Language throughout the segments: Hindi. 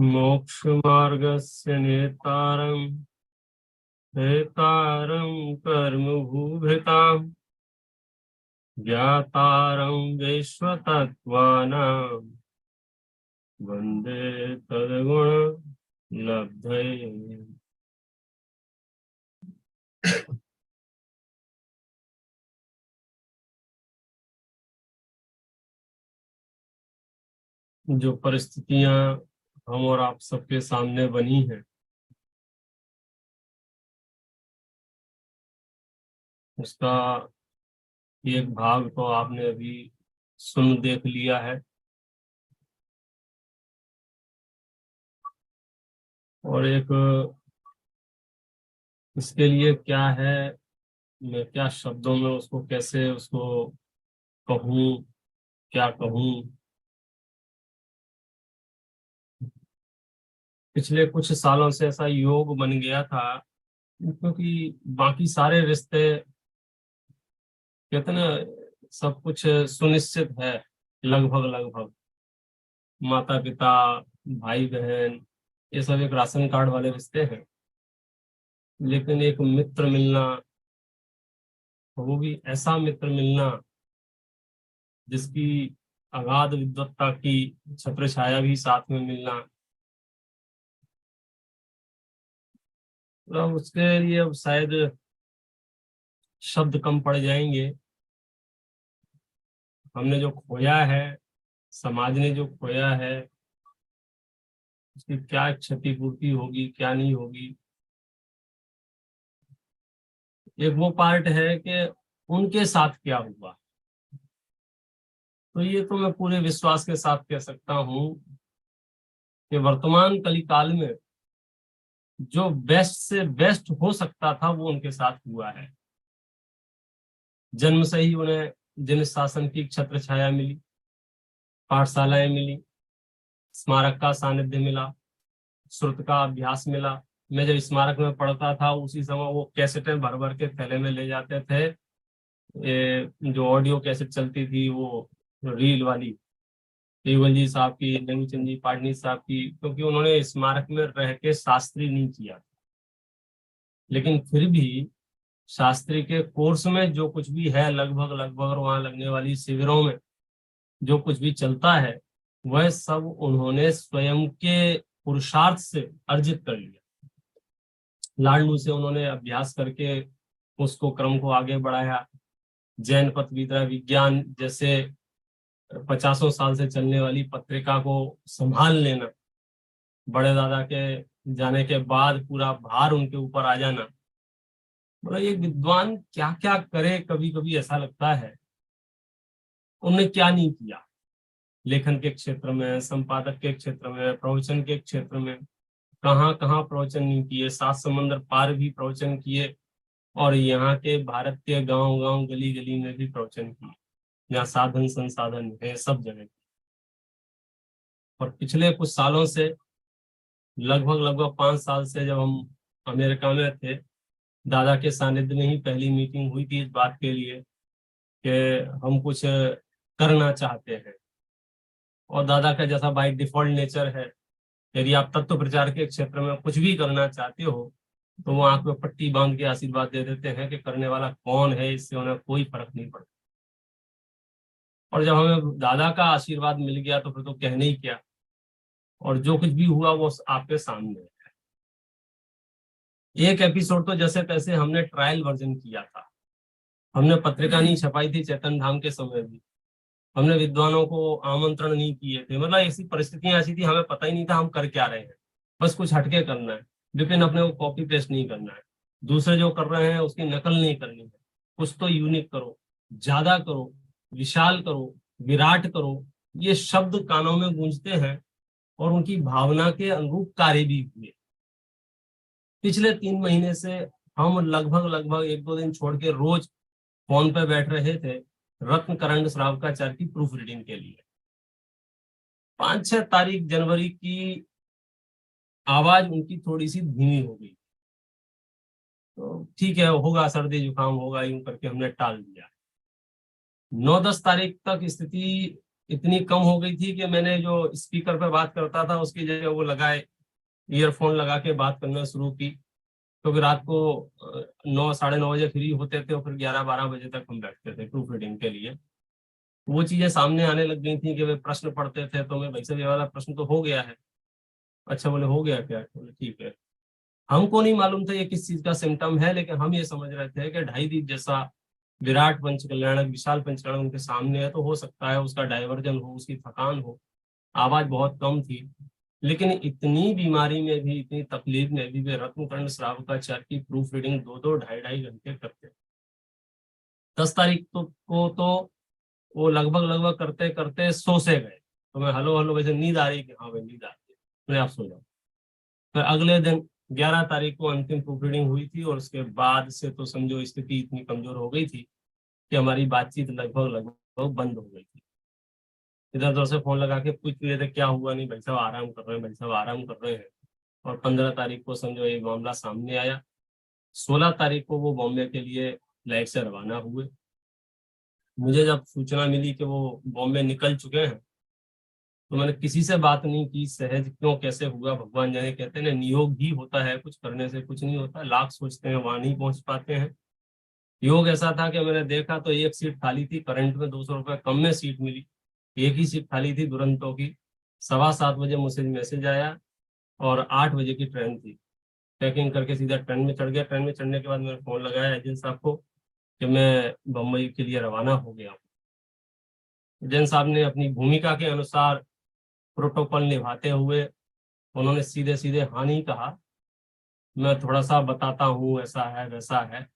मोक्षमार्गस्य नेतारं हेतारं कर्मभूभृतां ज्ञातारं विश्वतत्त्वानां वन्दे तद्गुणलब्धये। जो परिस्थितियां हम और आप सबके सामने बनी हैं, उसका एक भाग तो आपने अभी सुन देख लिया है, और एक इसके लिए क्या है, मैं क्या शब्दों में उसको कैसे उसको कहूँ, क्या कहूँ। पिछले कुछ सालों से ऐसा योग बन गया था, क्योंकि बाकी सारे रिश्ते कहते ना, सब कुछ सुनिश्चित है, लगभग लगभग माता पिता, भाई बहन, ये सब एक राशन कार्ड वाले रिश्ते हैं। लेकिन एक मित्र मिलना, वो भी ऐसा मित्र मिलना जिसकी अगाध विद्वत्ता की छत्र छाया भी साथ में मिलना, मतलब उसके लिए अब शायद शब्द कम पड़ जाएंगे। हमने जो खोया है, समाज ने जो खोया है, उसकी क्या क्षतिपूर्ति होगी, क्या नहीं होगी। एक वो पार्ट है कि उनके साथ क्या हुआ। तो ये तो मैं पूरे विश्वास के साथ कह सकता हूँ कि वर्तमान कलिकाल में जो बेस्ट से बेस्ट हो सकता था वो उनके साथ हुआ है। जन्म से ही उन्हें जिन शासन की छत्र छाया मिली, पाठशालाएं मिली, स्मारक का सानिध्य मिला, श्रुत का अभ्यास मिला। मैं जब स्मारक में पढ़ता था उसी समय वो कैसेटें भर भर के थैले में ले जाते थे। ये जो ऑडियो कैसेट चलती थी, वो रील वाली, केवल जी साहब की, नेमीचंद जी पाटनी साहब की, क्योंकि उन्होंने स्मारक में रह के शास्त्री नहीं किया, लेकिन फिर भी शास्त्री के कोर्स में जो कुछ भी है लगभग लगभग, और वहां लगने वाली शिविरों में जो कुछ भी चलता है, वह सब उन्होंने स्वयं के पुरुषार्थ से अर्जित कर लिया। लाडलू से उन्होंने अभ्यास करके उसको क्रम को आगे बढ़ाया। जैन पथविद्या विज्ञान जैसे 50 साल से चलने वाली पत्रिका को संभाल लेना, बड़े दादा के जाने के बाद पूरा भार उनके ऊपर आ जाना। मतलब एक विद्वान क्या क्या करे, कभी कभी ऐसा लगता है उन्होंने क्या नहीं किया। लेखन के क्षेत्र में, संपादक के क्षेत्र में, प्रवचन के क्षेत्र में कहाँ कहाँ प्रवचन नहीं किए, 7 समंदर पार भी प्रवचन किए, और यहाँ के भारत के गांव गांव गली गली में भी प्रवचन किए, जहाँ साधन संसाधन है सब जगह। और पिछले कुछ सालों से, लगभग लगभग 5 साल से, जब हम अमेरिका में थे, दादा के सानिध्य में ही पहली मीटिंग हुई थी इस बात के लिए कि हम कुछ करना चाहते हैं। और दादा का जैसा बाई डिफॉल्ट नेचर है, यदि आप तत्व प्रचार के क्षेत्र में कुछ भी करना चाहते हो तो वो आंख में पट्टी बांध के आशीर्वाद दे देते हैं कि करने वाला कौन है, इससे उन्हें कोई फर्क नहीं पड़ता। और जब हमें दादा का आशीर्वाद मिल गया तो फिर तो कहने ही क्या, और जो कुछ भी हुआ वो आपके सामने है। एक एपिसोड तो जैसे तैसे हमने ट्रायल वर्जन किया था। हमने पत्रिका नहीं छपाई थी चैतन धाम के समय भी, हमने विद्वानों को आमंत्रण नहीं किए थे। मतलब ऐसी परिस्थितियां ऐसी थी, हमें पता ही नहीं था हम कर क्या रहे हैं, बस कुछ हटके करना है, लेकिन अपने को कॉपी पेस्ट नहीं करना है, दूसरे जो कर रहे हैं उसकी नकल नहीं करनी है। कुछ तो यूनिक करो, ज्यादा करो, विशाल करो, विराट करो। ये शब्द कानों में गूंजते हैं और उनकी भावना के अनुरूप कार्य भी हुए। पिछले 3 महीने से हम लगभग लगभग 1-2 दिन छोड़ के रोज फोन पे बैठ रहे थे रत्न करंड श्रावकाचार्य की प्रूफ रीडिंग के लिए। 5-6 तारीख जनवरी की आवाज उनकी थोड़ी सी धीमी हो गई, तो ठीक है, होगा सर्दी जुकाम होगा, यूं करके हमने टाल दिया। 9-10 तारीख तक स्थिति इतनी कम हो गई थी कि मैंने जो स्पीकर पे बात करता था उसकी जगह वो लगाए ईयरफोन लगा के बात करना शुरू की, क्योंकि रात को 9 साढ़े 9 बजे फ्री होते थे और फिर 11 12 बजे तक हम बैठते थे प्रूफ रीडिंग के लिए। वो चीजें सामने आने लग गई थी कि वे प्रश्न पढ़ते थे तो मैं, भाई साहब ये वाला प्रश्न तो हो गया है। अच्छा, बोले हो गया क्या? बोले ठीक है। हमको नहीं मालूम था ये किस चीज का सिम्टम है, लेकिन हम ये समझ रहे थे कि ढाई दीप जैसा विराट पंचकल्याणक, विशाल पंचकल्याणक उनके सामने है, तो हो सकता है उसका डायवर्जन हो, उसकी थकान हो। आवाज बहुत कम थी, लेकिन इतनी बीमारी में भी, इतनी तकलीफ में भी वे रत्नकर्ण श्रावकाचार्य की प्रूफ रीडिंग 2 2 ढाई ढाई घंटे करते। 10 तारीख को तो वो लगभग करते करते सो से गए। तो मैं हेलो हेलो, वैसे नींद आ रही कि हाँ भाई नींद आ रही है, मैं आप सो जाओ। फिर अगले दिन 11 तारीख को अंतिम प्रूफ रीडिंग हुई थी, और उसके बाद से तो समझो स्थिति इतनी कमजोर हो गई थी कि हमारी बातचीत लगभग बंद हो गई थी। इधर उधर से फोन लगा के पूछ लिए थे क्या हुआ, नहीं भाई साहब आराम कर रहे हैं, भाई साहब आराम कर रहे हैं। और 15 तारीख को समझो ये मामला सामने आया। 16 तारीख को वो बॉम्बे के लिए फ्लाइट से रवाना हुए। मुझे जब सूचना मिली कि वो बॉम्बे निकल चुके हैं, तो मैंने किसी से बात नहीं की। सहज क्यों कैसे हुआ भगवान जाने। कहते हैं ना, नियोग ही होता है, कुछ करने से कुछ नहीं होता। लाख सोचते हैं वहां नहीं पहुंच पाते हैं। योग ऐसा था कि मैंने देखा तो एक सीट खाली थी, करंट में 200 रुपये कम में सीट मिली। एक ही सीट खाली थी दुरंतो की। 7:15 बजे मुझे मैसेज आया, और 8 बजे की ट्रेन थी। पैकिंग करके सीधा ट्रेन में चढ़ गया। ट्रेन में चढ़ने के बाद मैंने फोन लगाया एजेंट साहब को कि मैं बम्बई के लिए रवाना हो गया हूँ। एजेंट साहब ने अपनी भूमिका के अनुसार प्रोटोकॉल निभाते हुए उन्होंने सीधे सीधे हाँ नहीं कहा। मैं थोड़ा सा बताता हूँ, ऐसा है वैसा है।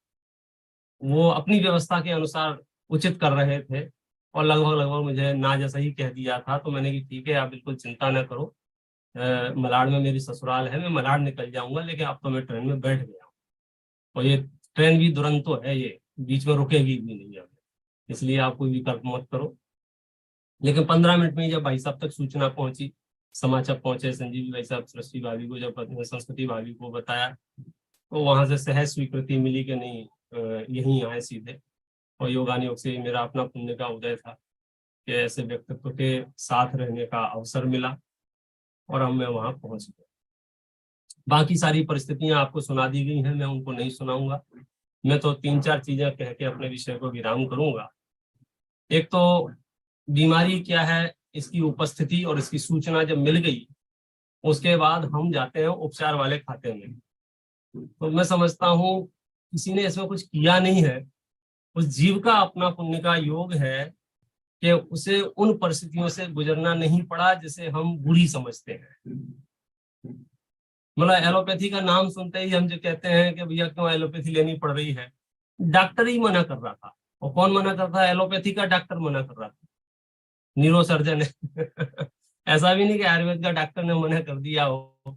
वो अपनी व्यवस्था के अनुसार उचित कर रहे थे, और लगभग मुझे ना जैसा ही कह दिया था। तो मैंने कि ठीक है, आप बिल्कुल चिंता न करो, मलाड में मेरी ससुराल है, मैं मलाड निकल जाऊंगा, लेकिन अब तो मैं ट्रेन में बैठ गया हूँ। और ये ट्रेन भी दुरंतो है, ये बीच में रुकेगी भी नहीं अब, इसलिए आप कोई विकल्प मत करो। लेकिन 15 मिनट में ही जब भाई साहब तक सूचना पहुंची, समाचार पहुंचे, संजीव भाई साहब सृष्टि भाभी को, जब संस्कृति भाभी को बताया, तो वहां से सहज स्वीकृति मिली कि नहीं, यहीं आए सीधे। और योगानुयोग से मेरा अपना पुण्य का उदय था कि ऐसे व्यक्तित्व के साथ रहने का अवसर मिला, और हम मैं वहां पहुंच गया। बाकी सारी परिस्थितियां आपको सुना दी गई हैं, मैं उनको नहीं सुनाऊंगा। मैं तो 3 4 चीजें कह के अपने विषय को विराम करूंगा। एक तो बीमारी क्या है, इसकी उपस्थिति और इसकी सूचना जब मिल गई, उसके बाद हम जाते हैं उपचार वाले खाते में। तो मैं समझता हूँ किसी ने इसमें कुछ किया नहीं है, उस जीव का अपना पुण्य का योग है कि उसे उन परिस्थितियों से गुजरना नहीं पड़ा जिसे हम बुरी समझते हैं। मतलब एलोपैथी का नाम सुनते ही हम जो कहते हैं कि भैया क्यों एलोपैथी लेनी पड़ रही है, डॉक्टर ही मना कर रहा था। और कौन मना कर रहा था? एलोपैथी का डॉक्टर मना कर रहा था, न्यूरो सर्जन है। ऐसा भी नहीं कि आयुर्वेद का डॉक्टर ने मना कर दिया हो।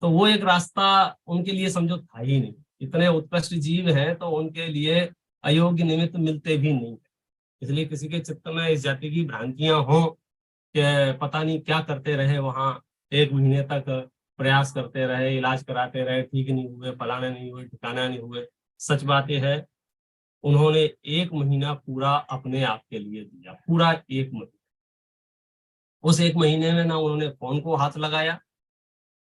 तो वो एक रास्ता उनके लिए समझो था ही नहीं। इतने उत्कृष्ट जीव हैं तो उनके लिए अयोग्य निमित्त मिलते भी नहीं। इसलिए किसी के चित्त में इस जाति की भ्रांतियां हों कि पता नहीं क्या करते रहे वहां, 1 महीने तक प्रयास करते रहे, इलाज कराते रहे, ठीक नहीं हुए, फलाना नहीं हुए, ठिकाना नहीं हुए। सच बात यह है, उन्होंने 1 महीना पूरा अपने आप के लिए दिया, पूरा 1 महीना। उस 1 महीने में ना उन्होंने फोन को हाथ लगाया,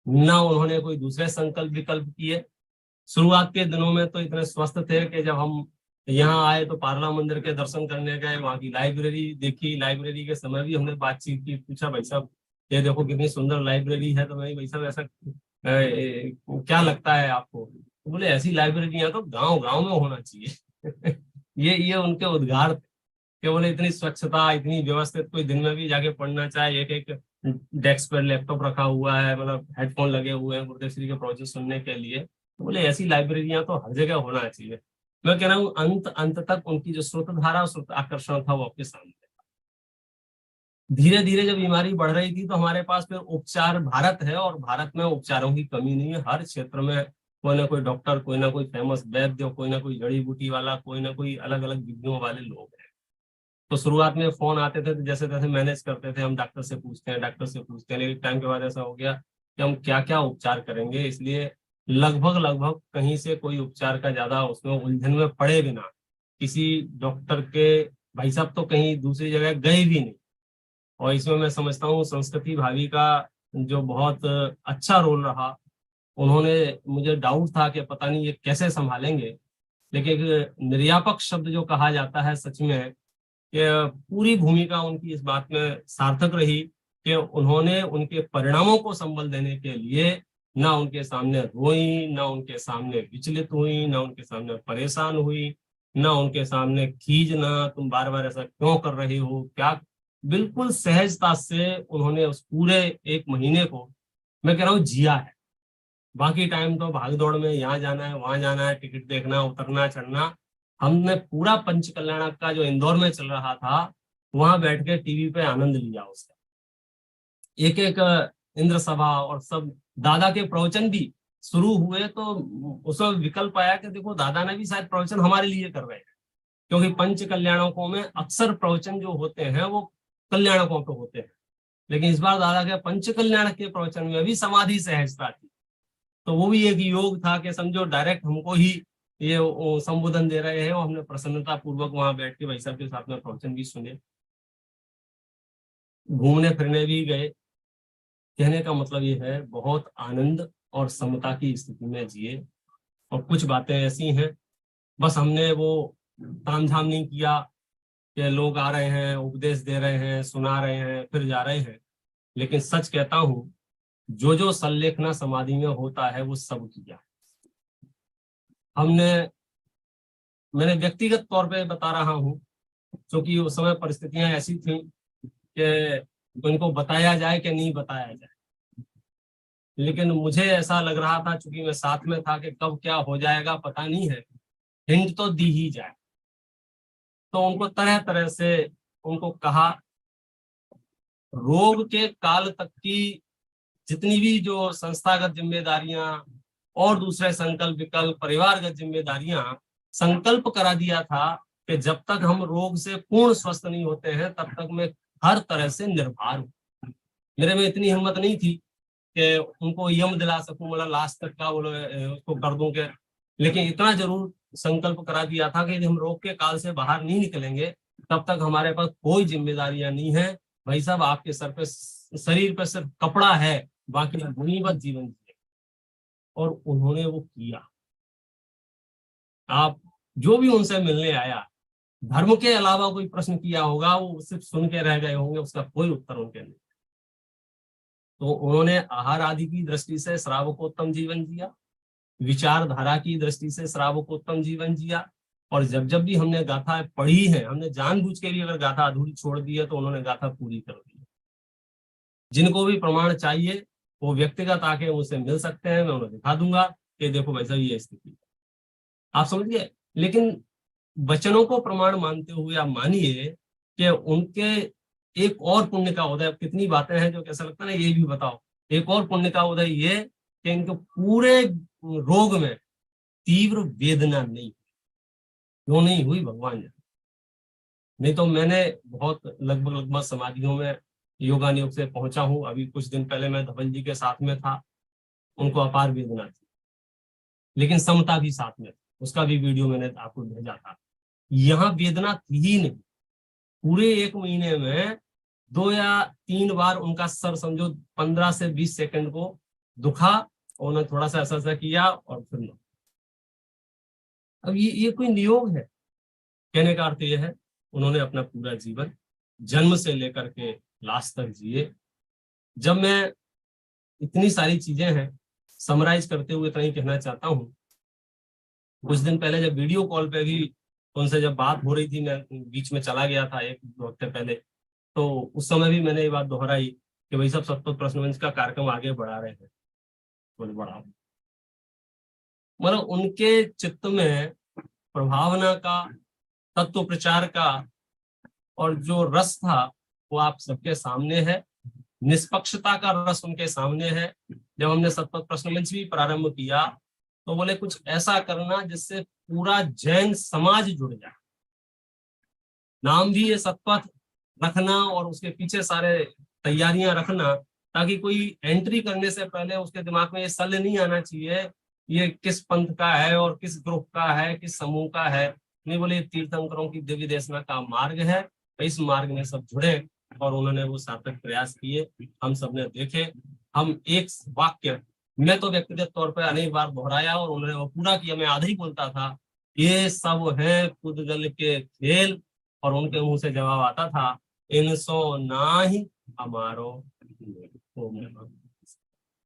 ना उन्होंने कोई दूसरे संकल्प विकल्प किए। शुरुआत के दिनों में तो इतने स्वस्थ थे कि जब हम यहाँ आए तो पार्ला मंदिर के दर्शन करने गए, वहाँ की लाइब्रेरी देखी। लाइब्रेरी के समय भी हमने बातचीत की, पूछा भाई साहब ये देखो कितनी सुंदर लाइब्रेरी है। तो भाई साहब ऐसा क्या लगता है आपको? तो बोले ऐसी लाइब्रेरियां तो गांव गांव में होना चाहिए। ये उनके उद्गार थे कि बोले इतनी स्वच्छता, इतनी व्यवस्थित, कोई दिन में भी जाके पढ़ना चाहे, एक एक डेस्क पर लैपटॉप रखा हुआ है, मतलब हेडफोन लगे हुए हैं गुरुदेव के प्रोजेक्ट सुनने के लिए। तो बोले ऐसी लाइब्रेरियां तो हर जगह होना चाहिए। मैं कह रहा हूँ अंत अंत तक उनकी जो स्रोत धारा और स्रोत आकर्षण था वो आपके सामने था। धीरे धीरे जब बीमारी बढ़ रही थी तो हमारे पास फिर उपचार भारत है, और भारत में उपचारों की कमी नहीं है। हर क्षेत्र में कोई ना कोई डॉक्टर, कोई ना कोई फेमस वैद्य, कोई ना कोई जड़ी बूटी वाला, कोई ना कोई अलग अलग विधियों वाले लोग हैं। तो शुरुआत में फोन आते थे तो जैसे तैसे मैनेज करते थे, हम डॉक्टर से पूछते हैं, डॉक्टर से पूछते हैं। लेकिन टाइम के बाद ऐसा हो गया कि हम क्या क्या उपचार करेंगे, इसलिए लगभग कहीं से कोई उपचार का ज्यादा उसमें उलझन में पड़े बिना किसी डॉक्टर के, भाई साहब तो कहीं दूसरी जगह गए भी नहीं। और इसमें मैं समझता हूँ संस्कृति भाभी का जो बहुत अच्छा रोल रहा। उन्होंने, मुझे डाउट था कि पता नहीं ये कैसे संभालेंगे, लेकिन एक निर्यापक शब्द जो कहा जाता है, सच में कि पूरी भूमिका उनकी इस बात में सार्थक रही कि उन्होंने उनके परिणामों को संबल देने के लिए ना उनके सामने रोई, ना उनके सामने विचलित हुई, ना उनके सामने परेशान हुई, ना उनके सामने खींचना तुम बार बार ऐसा क्यों कर रही हो क्या। बिल्कुल सहजता से उन्होंने उस पूरे एक महीने को, मैं कह रहा हूँ, जिया है। बाकी टाइम तो भाग दौड़ में यहाँ जाना है वहां जाना है, टिकट देखना, उतरना चढ़ना। हमने पूरा पंच कल्याणक का जो इंदौर में चल रहा था वहां बैठ के टीवी पे आनंद लिया उसका। एक एक इंद्र सभा और सब दादा के प्रवचन भी शुरू हुए तो उसमें विकल्प आया कि देखो दादा ने भी शायद प्रवचन हमारे लिए कर रहे हैं, क्योंकि पंच कल्याणकों में अक्सर प्रवचन जो होते हैं वो कल्याणकों पे होते हैं, लेकिन इस बार दादा के पंच कल्याण के प्रवचन में भी समाधि सहजता थी। तो वो भी एक योग था कि समझो डायरेक्ट हमको ही ये संबोधन दे रहे हैं, और हमने प्रसन्नता पूर्वक वहां बैठ के भाई साहब के साथ में प्रवचन भी सुने। घूमने फिरने भी गए। कहने का मतलब ये है बहुत आनंद और समता की स्थिति में जिए। और कुछ बातें ऐसी हैं, बस हमने वो तामझाम नहीं किया कि लोग आ रहे हैं, उपदेश दे रहे हैं, सुना रहे हैं, फिर जा रहे हैं। लेकिन सच कहता हूँ, जो जो संलेखना समाधि में होता है वो सब किया हमने। मैंने व्यक्तिगत तौर पे बता रहा हूँ, क्योंकि उस समय परिस्थितियां ऐसी थी कि इनको बताया जाए कि नहीं बताया जाए। लेकिन मुझे ऐसा लग रहा था, चूंकि मैं साथ में था, कि कब क्या हो जाएगा पता नहीं है, हिंट तो दी ही जाए। तो उनको तरह तरह से उनको कहा, रोग के काल तक की जितनी भी जो संस्थागत जिम्मेदारियां और दूसरे संकल्प विकल्प परिवारगत जिम्मेदारियां, संकल्प करा दिया था कि जब तक हम रोग से पूर्ण स्वस्थ नहीं होते हैं तब तक मैं हर तरह से निर्भर हूँ। मेरे में इतनी हिम्मत नहीं थी कि उनको यम दिला सकूं, मतलब लास्ट तक का बोलो उसको कर दूं के। लेकिन इतना जरूर संकल्प करा दिया था कि यदि हम रोग के काल से बाहर नहीं निकलेंगे तब तक हमारे पास कोई जिम्मेदारियां नहीं है। भाई साहब आपके सर पे, शरीर पे सिर्फ कपड़ा है, बाकी गुणीवत जीवन जिए। और उन्होंने वो किया। आप जो भी उनसे मिलने आया, धर्म के अलावा कोई प्रश्न किया होगा, वो सिर्फ सुन के रह गए होंगे, उसका कोई उत्तर उनके नहीं। तो उन्होंने आहार आदि की दृष्टि से श्रावकोत्तम जीवन जिया, विचारधारा की दृष्टि से श्रावकोत्तम जीवन जिया। और जब जब भी हमने गाथा पढ़ी है, हमने जानबूझ के भी अगर गाथा अधूरी छोड़ दी है तो उन्होंने गाथा पूरी कर दी। जिनको भी प्रमाण चाहिए वो व्यक्तिगत आके मुझसे मिल सकते हैं, मैं उन्हें दिखा दूंगा कि देखो भाई साहब ये स्थिति, आप समझिए। लेकिन वचनों को प्रमाण मानते हुए आप मानिए कि उनके एक और पुण्य का उदय, कितनी बातें हैं जो कैसा लगता है ना, ये भी बताओ। एक और पुण्य का उदय ये कि इनके पूरे रोग में तीव्र वेदना नहीं, क्यों नहीं हुई भगवान जाने। नहीं तो मैंने बहुत लगभग लगभग समाधियों में योगानुयोग से पहुंचा हूं। अभी कुछ दिन पहले मैं धवल जी के साथ में था, उनको अपार वेदना थी, लेकिन समता भी साथ में थी। उसका भी वीडियो मैंने आपको भेजा था। यहाँ वेदना थी ही नहीं। पूरे एक महीने में 2 या 3 बार उनका सर समझो 15 से 20 सेकंड को दुखा, और उन्होंने थोड़ा सा ऐसा किया और फिर ना। अब ये कोई नियोग है? कहने का अर्थ ये है, उन्होंने अपना पूरा जीवन जन्म से लेकर के लास्ट तक जिए। जब मैं इतनी सारी चीजें हैं समराइज करते हुए इतना ही कहना चाहता हूँ। कुछ दिन पहले जब वीडियो कॉल पे भी उनसे जब बात हो रही थी, मैं बीच में चला गया था 1-2 हफ्ते पहले, तो उस समय भी मैंने ये बात दोहराई कि भाई सब सतपथ प्रश्न मंच का कार्यक्रम आगे बढ़ा रहे हैं। बोले बढ़ाओ। मतलब उनके चित्त में प्रभावना का, तत्व प्रचार का और जो रस था वो आप सबके सामने है। निष्पक्षता का रस उनके सामने है। जब हमने सतपथ प्रश्न मंच भी प्रारंभ किया तो बोले कुछ ऐसा करना जिससे पूरा जैन समाज जुड़ जाए। नाम भी ये सतपथ रखना और उसके पीछे सारे तैयारियां रखना, ताकि कोई एंट्री करने से पहले उसके दिमाग में ये शल्य नहीं आना चाहिए ये किस पंथ का है और किस ग्रुप का है, किस समूह का है। नहीं, बोले तीर्थंकरों की दिव्य देशना का मार्ग है, तो इस मार्ग में सब जुड़े और उन्होंने वो सार्थक प्रयास किए, हम सबने देखे। हम एक वाक्य मैं तो व्यक्तिगत तौर पर अनेक बार दोहराया और उन्होंने वो पूरा किया, मैं आधा ही बोलता था, ये सब है खुद जल के खेल, और उनके मुंह से जवाब आता था, इनसो ना ही हमारो।